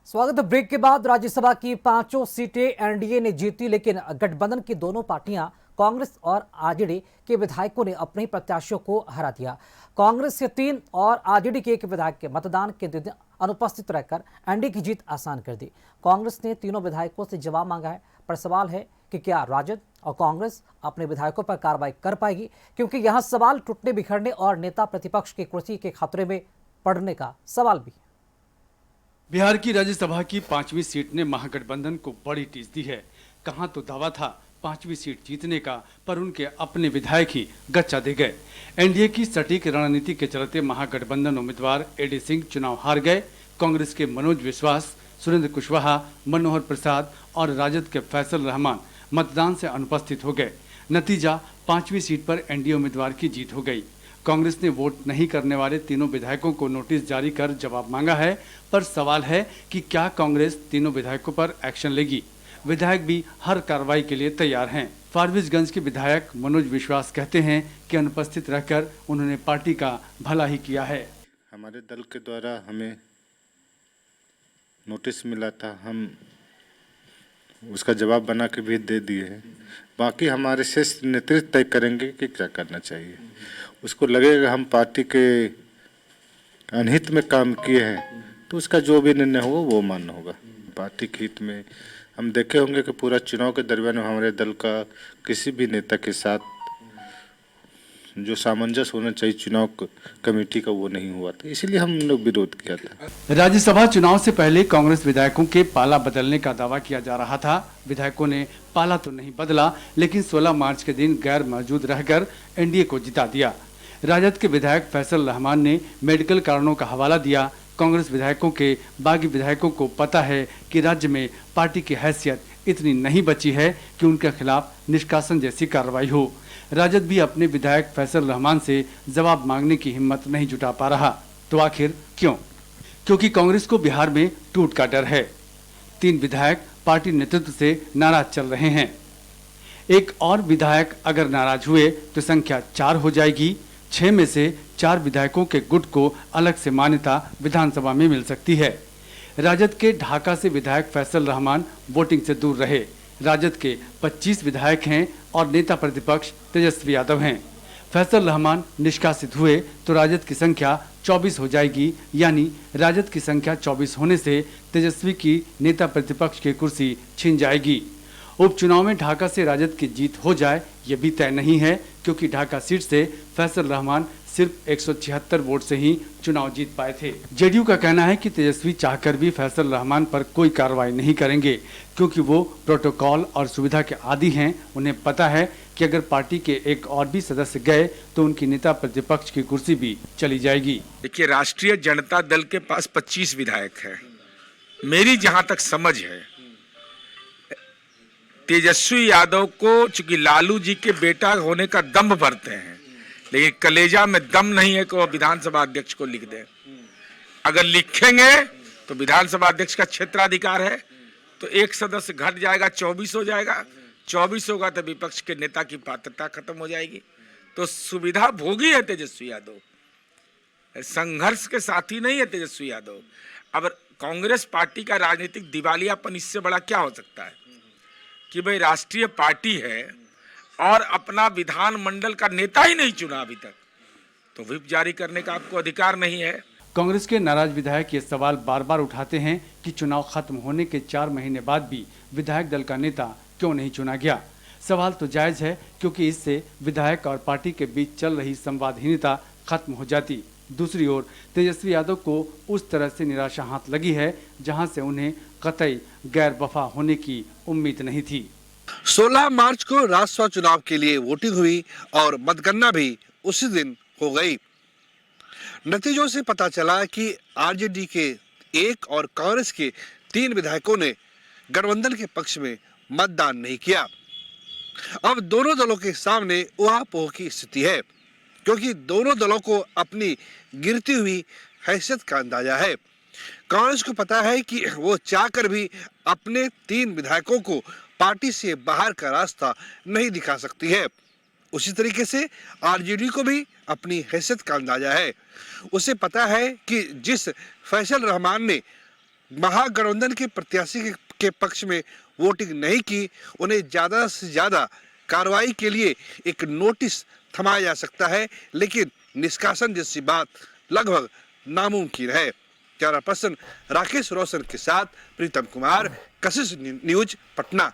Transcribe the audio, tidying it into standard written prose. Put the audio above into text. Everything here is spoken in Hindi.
स्वागत है। ब्रेक के बाद राज्यसभा की पांचों सीटें एनडीए ने जीती, लेकिन गठबंधन की दोनों पार्टियां कांग्रेस और आरजेडी के विधायकों ने अपने प्रत्याशियों को हरा दिया। कांग्रेस के 3 और आरजेडी के 1 विधायक के मतदान केंद्र में अनुपस्थित रहकर एनडीए की जीत आसान कर दी। कांग्रेस ने तीनों विधायकों से जवाब मांगा है, पर सवाल है कि क्या राजद और कांग्रेस अपने विधायकों पर कार्रवाई कर पाएगी, क्योंकि यहां सवाल टूटने बिखरने और नेता प्रतिपक्ष की कुर्सी के खतरे में पड़ने का सवाल भी। बिहार की राज्यसभा की 5वीं सीट ने महागठबंधन को बड़ी टीस दी है। कहां तो दावा था 5वीं सीट जीतने का, पर उनके अपने विधायक ही गच्चा दे गए। एनडीए की सटीक रणनीति के चलते महागठबंधन उम्मीदवार एडी सिंह चुनाव हार गए। कांग्रेस के मनोज विश्वास, सुरेंद्र कुशवाहा, मनोहर प्रसाद और राजद के फैसल रहमान मतदान से अनुपस्थित हो गए। नतीजा 5वीं सीट पर एनडीए उम्मीदवार की जीत हो गई। कांग्रेस ने वोट नहीं करने वाले तीनों विधायकों को नोटिस जारी कर जवाब मांगा है, पर सवाल है कि क्या कांग्रेस तीनों विधायकों पर एक्शन लेगी। विधायक भी हर कार्रवाई के लिए तैयार हैं। फारबिसगंज के विधायक मनोज विश्वास कहते हैं कि अनुपस्थित रहकर उन्होंने पार्टी का भला ही किया है। हमारे दल के द्वारा हमें नोटिस मिला था, हम उसका जवाब बना के भी दे दिए हैं। बाकी हमारे शीर्ष नेतृत्व तय करेंगे कि क्या करना चाहिए। उसको लगेगा हम पार्टी के अनहित में काम किए हैं तो उसका जो भी निर्णय होगा वो मानना होगा। पार्टी के हित में हम देखे होंगे कि पूरा चुनाव के दरमियान हमारे दल का किसी भी नेता के साथ जो सामंजस्य होना चाहिए चुनाव कमेटी का वो नहीं हुआ था, इसीलिए हम लोग विरोध किया था। राज्यसभा चुनाव से पहले कांग्रेस विधायकों के पाला बदलने का दावा किया जा रहा था। विधायकों ने पाला तो नहीं बदला, लेकिन 16 मार्च के दिन गैर मौजूद रहकर एनडीए को जिता दिया। राजद के विधायक फैसल रहमान ने मेडिकल कारणों का हवाला दिया। कांग्रेस विधायकों के बागी विधायकों को पता है कि राज्य में पार्टी की हैसियत इतनी नहीं बची है कि उनके खिलाफ निष्कासन जैसी कार्रवाई हो। राजद भी अपने विधायक फैसल रहमान से जवाब मांगने की हिम्मत नहीं जुटा पा रहा। तो आखिर क्यों? क्योंकि कांग्रेस को बिहार में टूट का डर है। 3 विधायक पार्टी नेतृत्व से नाराज चल रहे हैं। एक और विधायक अगर नाराज हुए तो संख्या 4 हो जाएगी। 6 में से 4 विधायकों के गुट को अलग से मान्यता विधानसभा में मिल सकती है। राजद के ढाका से विधायक फैसल रहमान वोटिंग से दूर रहे। राजद के 25 विधायक हैं और नेता प्रतिपक्ष तेजस्वी यादव हैं। फैसल रहमान निष्कासित हुए तो राजद की संख्या 24 हो जाएगी, यानी राजद की संख्या 24 होने से तेजस्वी की नेता प्रतिपक्ष की कुर्सी छीन जाएगी। उपचुनाव में ढाका से राजद की जीत हो जाए ये भी तय नहीं है, क्योंकि ढाका सीट से फैसल रहमान सिर्फ 176 वोट से ही चुनाव जीत पाए थे। जेडीयू का कहना है कि तेजस्वी चाहकर भी फैसल रहमान पर कोई कार्रवाई नहीं करेंगे, क्योंकि वो प्रोटोकॉल और सुविधा के आदी हैं। उन्हें पता है कि अगर पार्टी के एक और भी सदस्य गए तो उनकी नेता प्रतिपक्ष की कुर्सी भी चली जाएगी। देखिए, राष्ट्रीय जनता दल के पास 25 विधायक है। मेरी जहां तक समझ है, तेजस्वी यादव को चूंकि लालू जी के बेटा होने का दम्भ भरते हैं, लेकिन कलेजा में दम नहीं है कि वो विधानसभा अध्यक्ष को लिख दे। अगर लिखेंगे तो विधानसभा अध्यक्ष का क्षेत्राधिकार है, तो एक सदस्य घट जाएगा, 24 हो जाएगा। 24 होगा तो विपक्ष के नेता की पात्रता खत्म हो जाएगी। तो सुविधा भोगी है तेजस्वी यादव, संघर्ष के साथी नहीं है तेजस्वी यादव। अब कांग्रेस पार्टी का राजनीतिक दिवालियापन इससे बड़ा क्या हो सकता है कि भाई राष्ट्रीय पार्टी है और अपना विधानमंडल का नेता ही नहीं चुना अभी तक, तो व्हिप जारी करने का आपको अधिकार नहीं है। कांग्रेस के नाराज विधायक ये सवाल बार बार उठाते हैं कि चुनाव खत्म होने के 4 महीने बाद भी विधायक दल का नेता क्यों नहीं चुना गया। सवाल तो जायज है, क्योंकि इससे विधायक और पार्टी के बीच चल रही संवादहीनता खत्म हो जाती। दूसरी ओर तेजस्वी यादव को उस तरह से निराशा हाथ लगी है जहां से उन्हें कतई गैर वफा होने की उम्मीद नहीं थी। 16 मार्च को राज्यसभा चुनाव के लिए वोटिंग हुई और मतगणना भी उसी दिन हो गई। नतीजों से पता चला कि आरजेडी के 1 और कांग्रेस के 3 विधायकों ने गठबंधन के पक्ष में मतदान नहीं किया। अब दोनों दलों के सामने उहापोह की स्थिति है, क्योंकि दोनों दलों को अपनी गिरती हुई हैसियत का अंदाजा है। कांग्रेस को पता है कि वो चाहकर भी अपने 3 विधायकों को पार्टी से बाहर का रास्ता नहीं दिखा सकती है। उसी तरीके से आरजेडी को भी अपनी हैसियत का अंदाजा है। उसे पता है कि जिस फैसल रहमान ने महागठबंधन के प्रत्याशी के पक्ष में वोटिंग नहीं की, उन्हें ज़्यादा से ज़्यादा कार्रवाई के लिए एक नोटिस थमाया जा सकता है, लेकिन निष्कासन जैसी बात लगभग नामुमकिन है। कैमरा पर्सन राकेश रोशन के साथ प्रीतम कुमार, कशिश न्यूज, पटना।